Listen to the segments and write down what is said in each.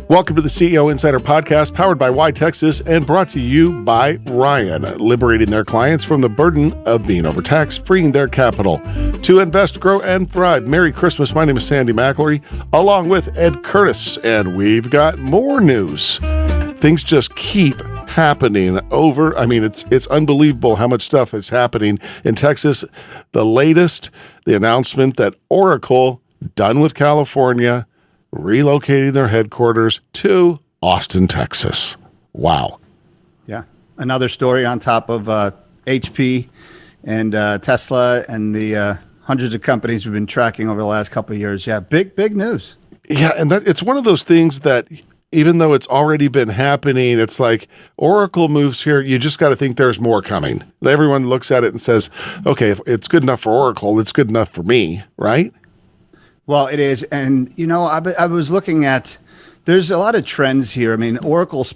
Welcome to the CEO Insider Podcast, powered by YTexas and brought to you by Ryan, liberating their clients from the burden of being overtaxed, freeing their capital to invest, grow, and thrive. Merry Christmas. My name is Sandy McIlree, along with Ed Curtis, and we've got more news. Things just keep happening over. I mean, it's unbelievable how much stuff is happening in Texas. The latest, the announcement that Oracle, done with California, relocating their headquarters to Austin, Texas. Wow. Yeah. Another story on top of HP and Tesla and the hundreds of companies we've been tracking over the last couple of years. Yeah, big news. Yeah, and it's one of those things that even though it's already been happening, it's like Oracle moves here, you just got to think there's more coming. Everyone looks at it and says, okay, if it's good enough for Oracle, it's good enough for me, right? Well, it is. And, you know, I was looking at, there's a lot of trends here. I mean, Oracle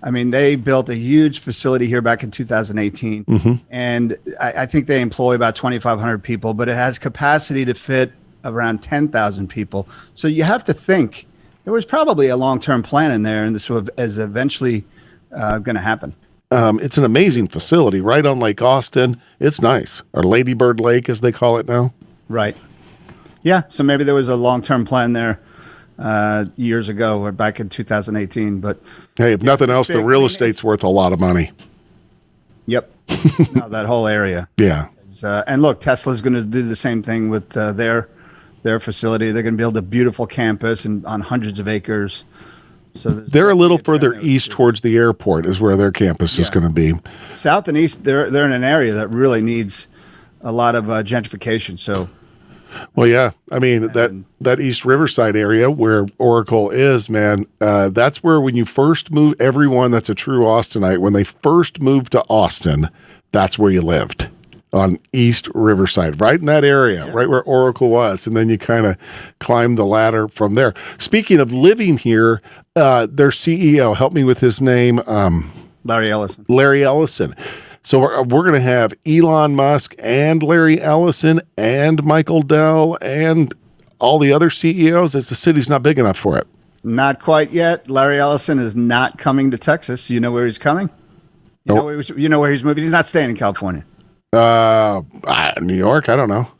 they built a huge facility here back in 2018. Mm-hmm. And I think they employ about 2,500 people, but it has capacity to fit around 10,000 people. So you have to think there was probably a long-term plan in there, and this is eventually going to happen. It's an amazing facility right on Lake Austin. It's nice. Or Lady Bird Lake, as they call it now. Right. Yeah, so maybe there was a long-term plan there years ago or back in 2018. But hey, if nothing else, the real estate's worth a lot of money. Yep. No, that whole area. Yeah. And look, Tesla's going to do the same thing with their facility. They're going to build a beautiful campus on hundreds of acres. So they're a little further east towards the airport is where their campus is going to be. South and east, they're in an area that really needs a lot of gentrification. So. Well, yeah. I mean, that East Riverside area where Oracle is, man, that's where when you first move, everyone that's a true Austinite, when they first moved to Austin, that's where you lived, on East Riverside, right in that area, right where Oracle was. And then you kind of climb the ladder from there. Speaking of living here, their CEO, help me with his name. Larry Ellison. Larry Ellison. So we're going to have Elon Musk and Larry Ellison and Michael Dell and all the other CEOs. The city's not big enough for it. Not quite yet. Larry Ellison is not coming to Texas. You know where he's coming? You know where he's moving? He's not staying in California. New York? I don't know.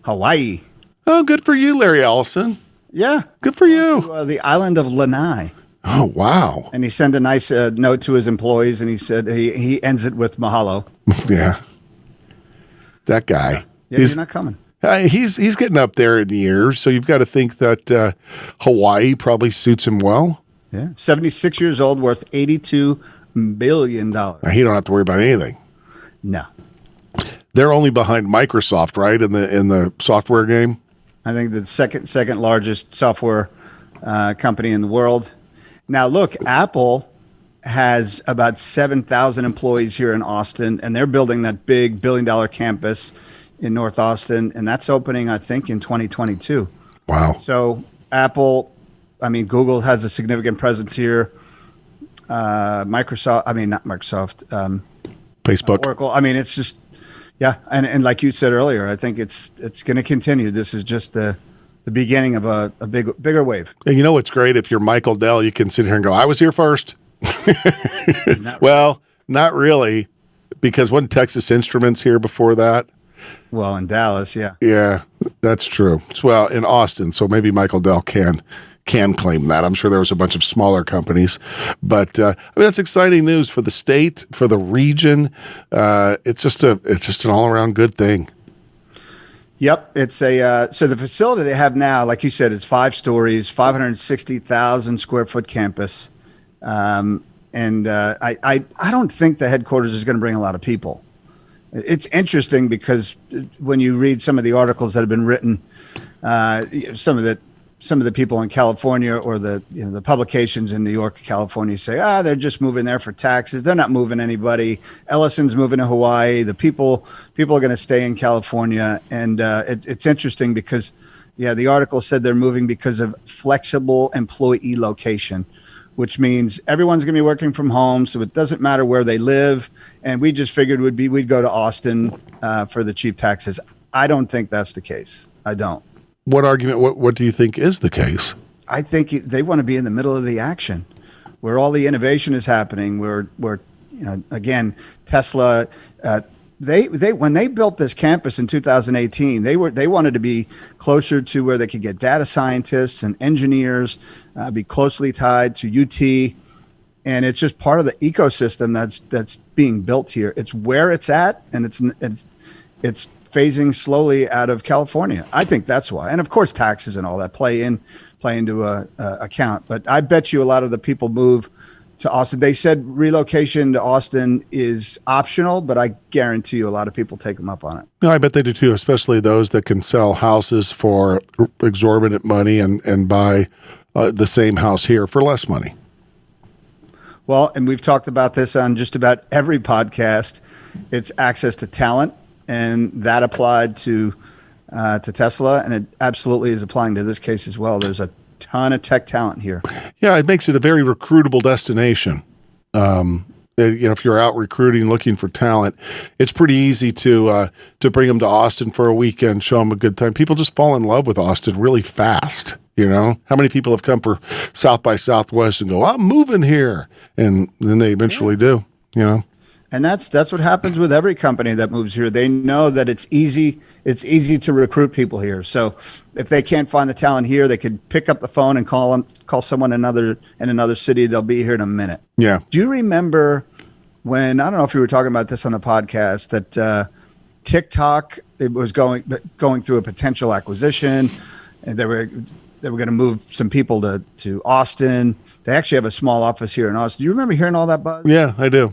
Hawaii. Oh, good for you, Larry Ellison. Yeah. Good for you. To, the island of Lanai. Oh, wow. And he sent a nice note to his employees, and he said he ends it with mahalo. Yeah. That guy. Yeah, he's not coming. He's getting up there in years, so you've got to think that Hawaii probably suits him well. Yeah. 76 years old, worth $82 billion. Now, he don't have to worry about anything. No. They're only behind Microsoft, right, in the software game? I think the second largest software company in the world. Now, look, Apple has about 7,000 employees here in Austin, and they're building that big $1 billion campus in North Austin, and that's opening, I think, in 2022. Wow. So Apple, Google has a significant presence here. Facebook. Oracle. It's just, yeah. And like you said earlier, I think it's going to continue. This is just the beginning of a bigger wave. And you know what's great? If you're Michael Dell, you can sit here and go, I was here first. Well, not really, because wasn't Texas Instruments here before that? Well, in Dallas, yeah. Yeah, that's true. Well, in Austin, so maybe Michael Dell can claim that. I'm sure there was a bunch of smaller companies. But that's exciting news for the state, for the region. It's just an all-around good thing. Yep, it's so the facility they have now, like you said, is 5 stories, 560,000 square foot campus, and I don't think the headquarters is going to bring a lot of people. It's interesting because when you read some of the articles that have been written, some of the people in California or the publications in New York, California say, they're just moving there for taxes. They're not moving anybody. Ellison's moving to Hawaii. The people are going to stay in California. And it's interesting because, the article said they're moving because of flexible employee location, which means everyone's going to be working from home, so it doesn't matter where they live. And we just figured we'd go to Austin for the cheap taxes. I don't think that's the case. I don't. What argument? What do you think is the case? I think they want to be in the middle of the action, where all the innovation is happening. Where again, Tesla. They when they built this campus in 2018, they wanted to be closer to where they could get data scientists and engineers, be closely tied to UT, and it's just part of the ecosystem that's being built here. It's where it's at, and it's phasing slowly out of California. I think that's why, and of course taxes and all that play into account. But I bet you a lot of the people move to Austin. They said relocation to Austin is optional, but I guarantee you a lot of people take them up on it. No, I bet they do too, especially those that can sell houses for exorbitant money and buy the same house here for less money. Well, and we've talked about this on just about every podcast. It's access to talent, and that applied to Tesla, and it absolutely is applying to this case as well. There's a ton of tech talent here. Yeah, it makes it a very recruitable destination. If you're out recruiting, looking for talent, it's pretty easy to bring them to Austin for a weekend, show them a good time. People just fall in love with Austin really fast. How many people have come for South by Southwest and go, I'm moving here, and then they eventually do. And that's what happens with every company that moves here. They know that it's easy to recruit people here. So if they can't find the talent here, they could pick up the phone and call someone in another city. They'll be here in a minute. Yeah. Do you remember when, I don't know if you were talking about this on the podcast, that TikTok, it was going through a potential acquisition, and they were going to move some people to Austin. They actually have a small office here in Austin. Do you remember hearing all that buzz? Yeah, I do.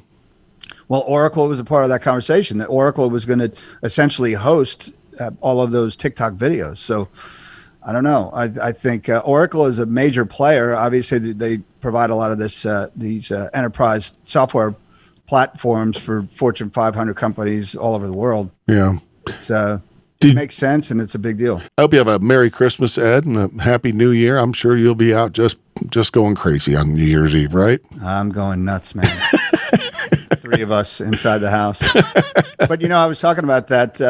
Well, Oracle was a part of that conversation, that Oracle was going to essentially host all of those TikTok videos. So I don't know. I think Oracle is a major player. Obviously, they provide a lot of these enterprise software platforms for Fortune 500 companies all over the world. Yeah. It makes sense, and it's a big deal. I hope you have a Merry Christmas, Ed, and a Happy New Year. I'm sure you'll be out just going crazy on New Year's Eve, right? I'm going nuts, man. 3 of us inside the house. But, I was talking about that.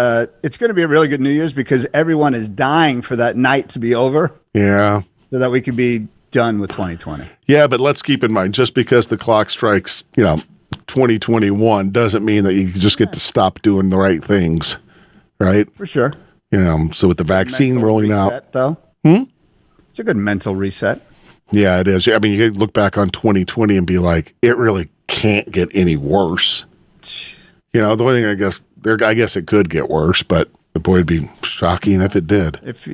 It's going to be a really good New Year's because everyone is dying for that night to be over. Yeah. So that we can be done with 2020. Yeah, but let's keep in mind, just because the clock strikes, 2021 doesn't mean that you just get to stop doing the right things, right? For sure. So with the vaccine rolling out. Though. It's a good mental reset. Yeah, it is. I mean, you can look back on 2020 and be like, it really can't get any worse. The only thing I guess it could get worse, but boy, it'd be shocking if it did. If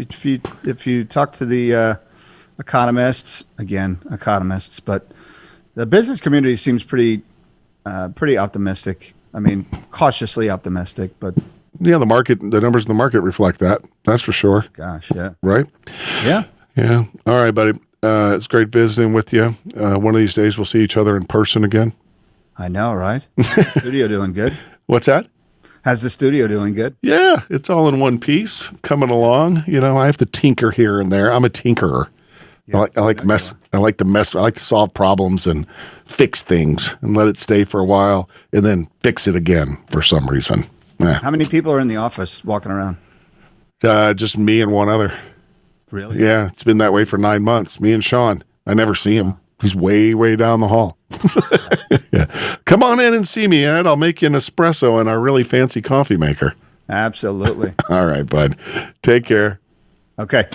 you talk to the economists, but the business community seems pretty optimistic. I mean, cautiously optimistic, but yeah, the numbers in the market reflect that. That's for sure. Gosh, yeah. Right? Yeah. Yeah. All right, buddy. It's great visiting with you. One of these days we'll see each other in person again. I know, right? How's the studio doing good? What's that? How's the studio doing good? Yeah, it's all in one piece, coming along. I have to tinker here and there. I'm a tinkerer. Yeah, I like to solve problems and fix things and let it stay for a while and then fix it again for some reason. How many people are in the office walking around? Just me and one other. Really? Yeah, it's been that way for 9 months. Me and Sean. I never see him. He's way, way down the hall. Yeah. Come on in and see me, Ed. I'll make you an espresso in our really fancy coffee maker. Absolutely. All right, bud. Take care. Okay.